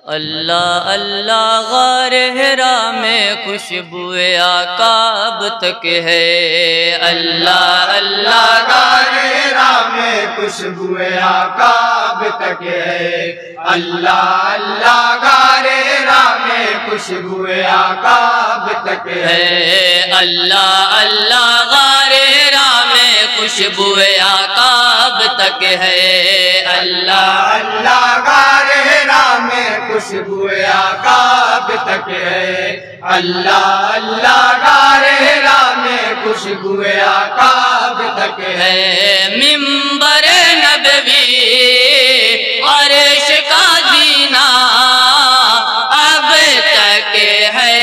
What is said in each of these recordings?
اللہ اللہ غار حرا میں خوشبوئے آقا اب تک ہے، اللہ اللہ غار حرا میں خوشبوئے آقا اب تک ہے، اللہ اللہ غار حرا میں خوشبوئے آقا اب تک ہے، اللہ اللہ غار حرا میں خوشبوئے آقا اب تک ہے، اللہ اللہ غار حرا میں خوشبوئے آقا اب تک ہے، اللہ اللہ غار حرا میں خوشبوئے آقا اب تک ہے، منبر نبوی عرش کا زینہ اب تک ہے،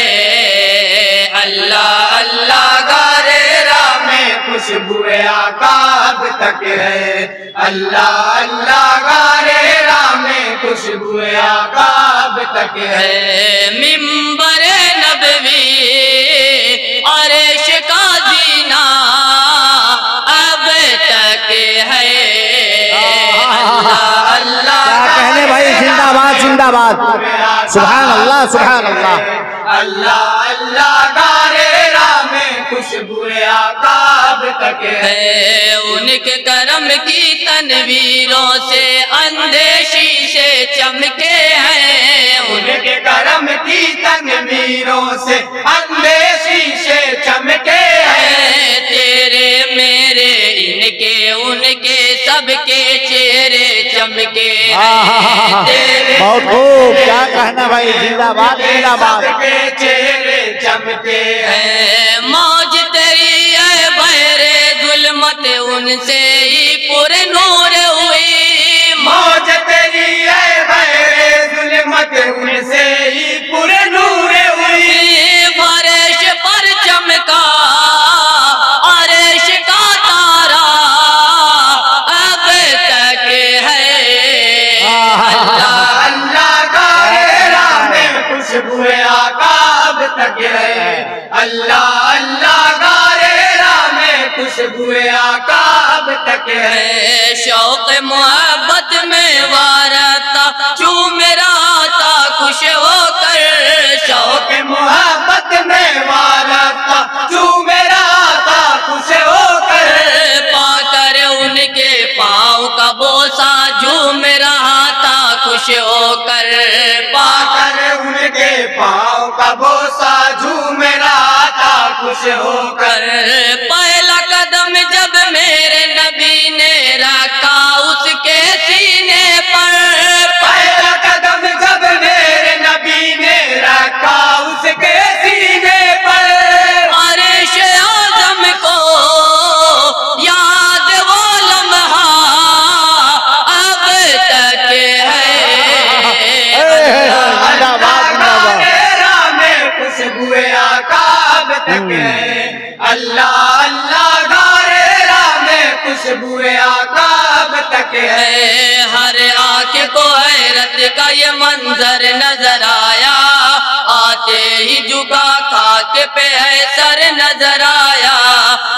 اللہ اللہ غار حرا میں خوشبوئے آقا اب تک ہے، اللہ اللہ غار حرا میں خوشبوئے آقا اب تک ہے، منبر نبوی عرش کا زینہ اب تک ہے، اللہ اللہ کیا کہنے بھائی، زندہ باد زندہ باد، سبحان اللہ سبحان اللہ، اللہ اللہ غار حرا میں خوشبوئے آقا اب تک ہے، ان کے کرم کی تنویروں سے اندھے شیشے چمکے ہیں، ان کے کرم کی تنویروں سے اندھے شیشے چمکے ہیں، تیرے میرے ان کے سب کے چہرے چمکے ہیں، بہت خوب، کیا کہنا بھائی، زندہ باد زندہ باد، سب کے چہرے چمکے ہیں، موج تیری ہے بحر ظلمت ان سے ہی پر نور ہوئی، موج تیری ہے بحر ظلمت ان سے ہی پر نور ہوئی، فرش پر چمکا عرش کا تارا اب تک ہے، اللہ اللہ غار حرا میں خوشبوئے آقا اب تک ہے، اللہ اللہ غار حرا میں خوشبوئے آقا اب تک ہے، شوق محبت میں وارتا چوم رہا تھا خوش ہو کر، شوق محبت میں وارتا جو میرا تھا خوش ہو کر، پا کر ان کے پاؤں کا بوسہ جھوم رہا تھا خوش ہو کر، پا کر ان کے پاؤں کا بوسہ جھوم رہا تھا خوش ہو کر، پہلا قدم جب میرے نبی نے رکھا اس کے سینے پر، پہلا قدم جب میرے نبی نے رکھا اس کے سینے پر، عرش اعظم کو یاد وہ لمحہ اب تک ہے، زندہ باد زندہ باد، حرا میں خوشبوئے آقا اب تک ہے، اللہ اللہ غار حرا میں خوشبوئے آقا اب تک ہے، ہر آنکھ کو حیرت کا یہ منظر نظر آیا، آتے ہی جھکا خاک پہ ہے سر نظر آیا،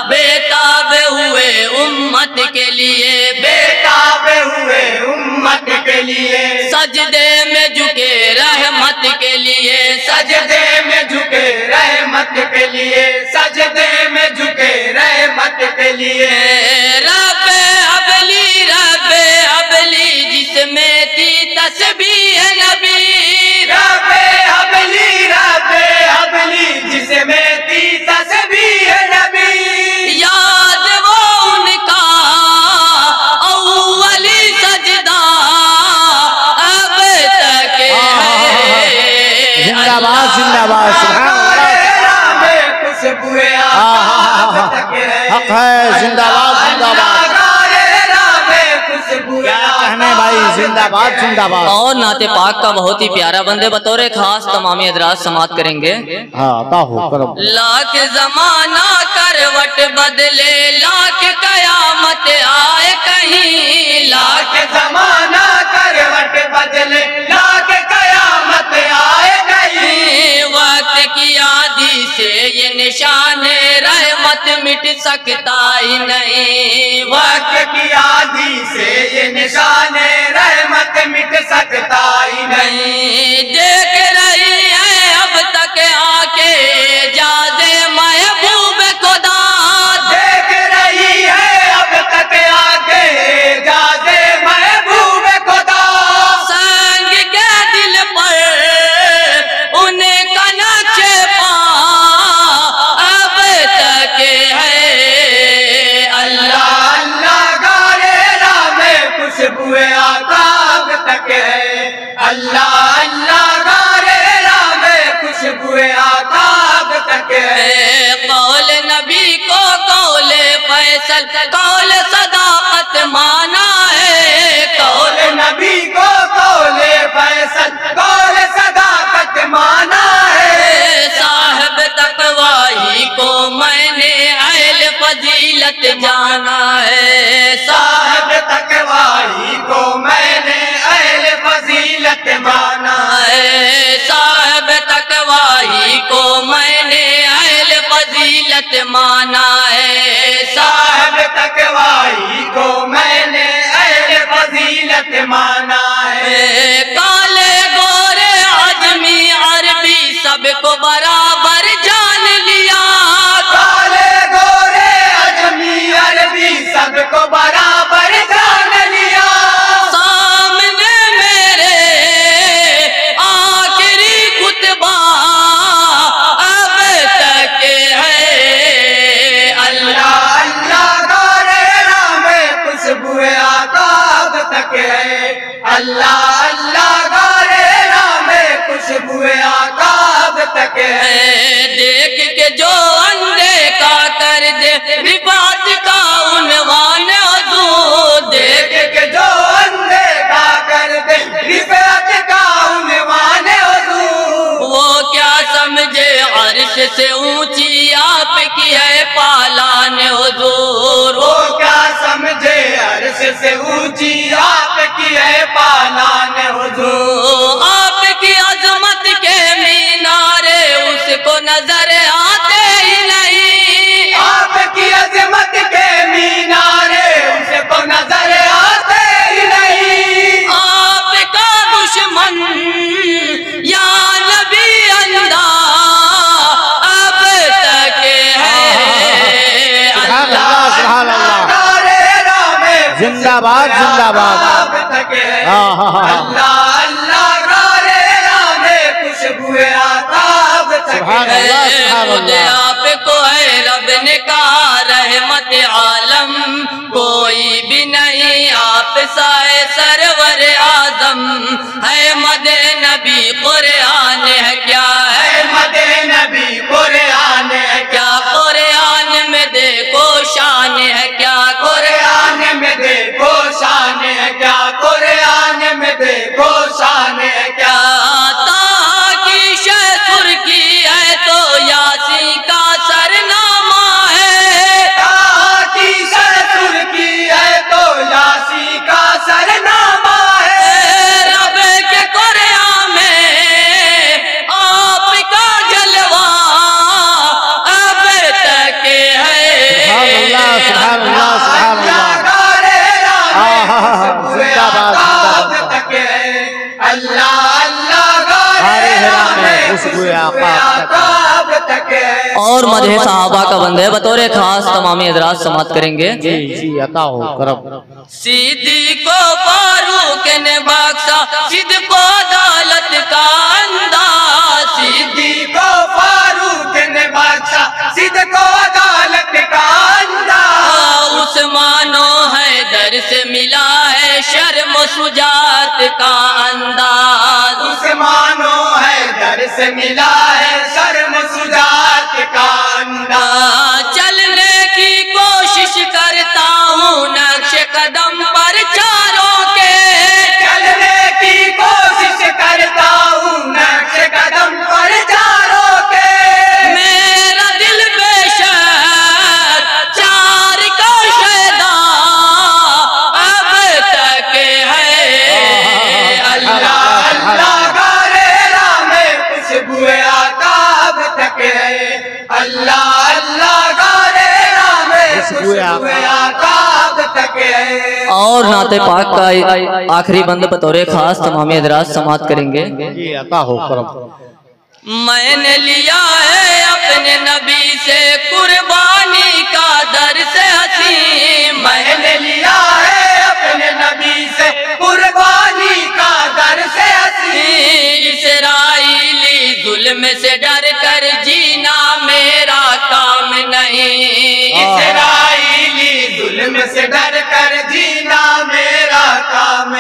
بےتاب ہوئے امت کے لیے، بےتاب ہوئے امت کے لیے، سجدے میں جھکے رحمت کے لیے، سجدے میں جھکے رحمت کے لیے، سجدے میں جھکے رحمت کے لیے، رب حبلی جس میں تھی تسبیح نبی، رب حبلی جس میں تھی تسبیح نبی، یاد وہ ان کا اولی سجدہ اب تک ہے، زندہ باد زندہ باد، سبحان اللہ، میں خوشبوئے آقا اب تک ہے، حق ہے، زندہ باد زندہ باد، خوشبوئے کیا کہنے بھائی، زندہ باد زندہ باد، اور نعت پاک کا بہت ہی پیارا بندے بطور خاص تمامی حضرات سماعت کریں گے، ہاں عطا ہو کرم، لاکھ زمانہ کروٹ بدلے، لاکھ قیامت آئے کہیں، لاکھ زمانہ کروٹ بدلے، لاکھ قیامت آئے نہیں، وقت کی آدھی سے یہ نشان رحمت مٹ سکتا ہی نہیں، وقت کی آدھی سے یہ نشان رحمت خوشبوئے آقا اب تک ہے، اللہ اللہ غار ہرا میں خوشبوئے آقا اب تک ہے۔ قول نبی کو قول فیصل قول صداقت مانا ہے، قول نبی کو قول فیصل قول صداقت مانا ہے، صاحب تقوی ہی کو میں نے اہل فضیلت جانا ہے، صاحب تقوی کو میں نے اہل فضیلت مانا ہے، صاحب تقوی کو میں نے اہل فضیلت مانا ہے، صاحب تقوی کو میں نے اہل فضیلت مانا ہے۔ کالے گورے عجمی عربی سب کو برابر جان لیا، کالے گورے عجمی عربی سب کو برابر جان لیا، سامنے میرے آخری خطبہ اب تک ہے، اللہ اللہ غار ہرا میں خوشبوئے آقا اب تک ہے، اللہ اللہ غار ہرا میں خوشبوئے آقا اب تک ہے۔ دیکھ کے جو اندیکھا کر دے رفعت کا عنوان حضور، دیکھ کے جو اندیکھا کر دے رفعت کا عنوان حضور، وہ کیا سمجھے عرش سے اونچی آپ کی ہے پالان حضور، وہ کیا سمجھے عرش سے اونچی آپ کی ہے پالان حضور، آپ کی عظمت کے مینارے اس کو نظر آتے ہی نہیں، آپ کی عظمت کے مینارے اس کو نظر آتے ہی نہیں، آپ کا دشمن یا نبی اندھا اب تک ہے، سبحان اللہ غار ہرا میں زندہ باد زندہ باد اب تک ہے، اللہ اللہ غار ہرا میں خوشبوئے آقا اب تک سبحان ہے۔ اللہ سبحان مجھے اللہ آپ کو ہے رب نے کہا رحمت عالم کوئی بھی نہیں آپ سائے سرور اعظم ہے، مد نبی قرآن ہے کیا ہے، احمد نبی قرآن ہے کیا، کیا قرآن میں دیکھو شان ہے کیا، قرآن میں دیکھو شان ہے کیا، قرآن میں دیکھو شان ہے کیا، کی شیخر کی ہے تو یاسین کا سرنامہ ہے، کی شیخر کی ہے تو یاسی کا سرنامہ ہے، رب کے قرآن میں آپ کا جلوہ اب تک ہے، سبحان اللہ سبحان اللہ غار ہرا میں خوشبوئے زندہ باد آقا زندہ اب باد تک ہے، اللہ اللہ غار غار ہرا ہرا میں میں خوشبوئے خوشبوئے آقا آقا اب تک ہے۔ اور مدح صحابہ کا بندے بطور خاص تمامی حضرات سماعت کریں گے۔ جی جی عطا ہو کرم صدیق و فاروق نے بخشا صدق و عدالت کا انداز، صدیق و فاروق نے بادشاہ صدق و عدالت کا انداز، عثمان و حیدر سے ملا ہے شرم و شجاعت کا انداز، عثمان و حیدر سے ملا ہے شرم شجاعت کا انداز، چلنے کی کوشش کرتا ہوں نقش قدم پر چاروں کے، چلنے کی کوشش کرتا ہوں نقش قدم پر چاروں کے، میرا دل بے شک چار کا شیدا اب تک ہے، اللہ اللہ غار ہرا میں خوشبوئے آقا اب تک ہے، اللہ اللہ غار ہرا میں خوشبوئے آقا اب تک ہے۔ اور نعت پاک کا آخری بند بطور خاص تمامی حضرات سماعت کریں گے۔ جی عطا ہو کرم میں نے لیا ہے اپنے نبی سے قربانی کا درس حسین، میں نے لیا ہے اپنے نبی سے قربانی کا درس حسین، اسرائیلی ظلم سے ڈر کر جینا میرا کام نہیں، اسرائیلی ظلم سے ڈر کر جینا میرا کام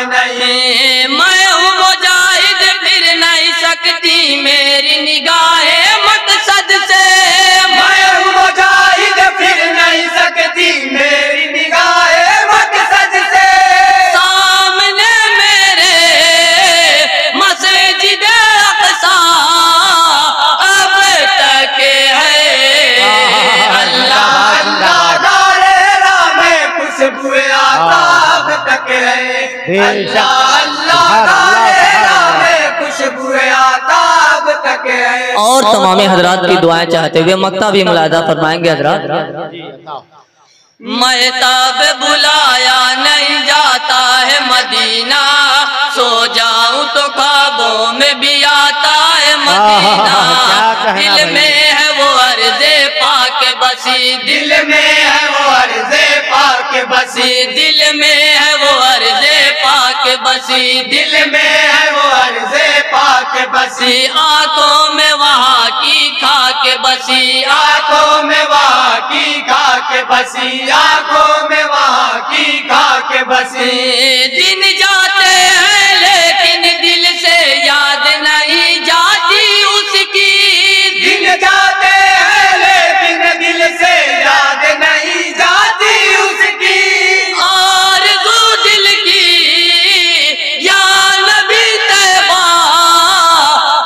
اللہ اللہ گارے راہ میں خوشبو آتاب تک ہے۔ اور تمام حضرات کی دعائیں چاہتے ہوئے مقطع بھی ملاحظہ فرمائیں گے حضرات۔ مہتاب بلایا نہیں جاتا ہے مدینہ، سو جاؤں تو خوابوں میں بھی آتا ہے مدینہ، دل میں ہے وہ عرض پاک بسی، دل میں ہے وہ عرض پاک بسی، دل میں ہے وہ عرض پاک بسی، دل میں ہے وہ عرض پاک بسی، آنکھوں میں وہاں کی خاک بسی، آنکھوں میں وہاں کی خاک بسی، آنکھوں میں وہاں کی خاک بسی۔ دن جاتے ہیں لیکن دل سے یاد نہیں جاتی اس کی، دن جاتے ہیں لیکن دل سے یاد نہیں جاتی اس کی، آرزو دل کی یا نبی طیبہ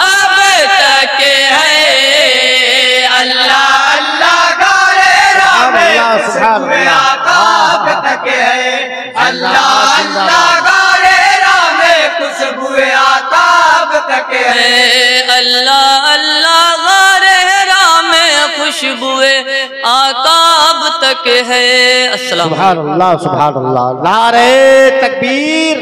اب تک ہے۔ اللہ اللہ گارے راہ میں خوشبو آتاب تک ہے، اللہ اللہ گارے راہ میں خوشبو آتاب تک ہے، اللہ اللہ غارِ راہ میں خوشبو آتاب تک ہے۔ السلام علیکم۔ سبحان اللہ سبحان اللہ، نعرہ تکبیر۔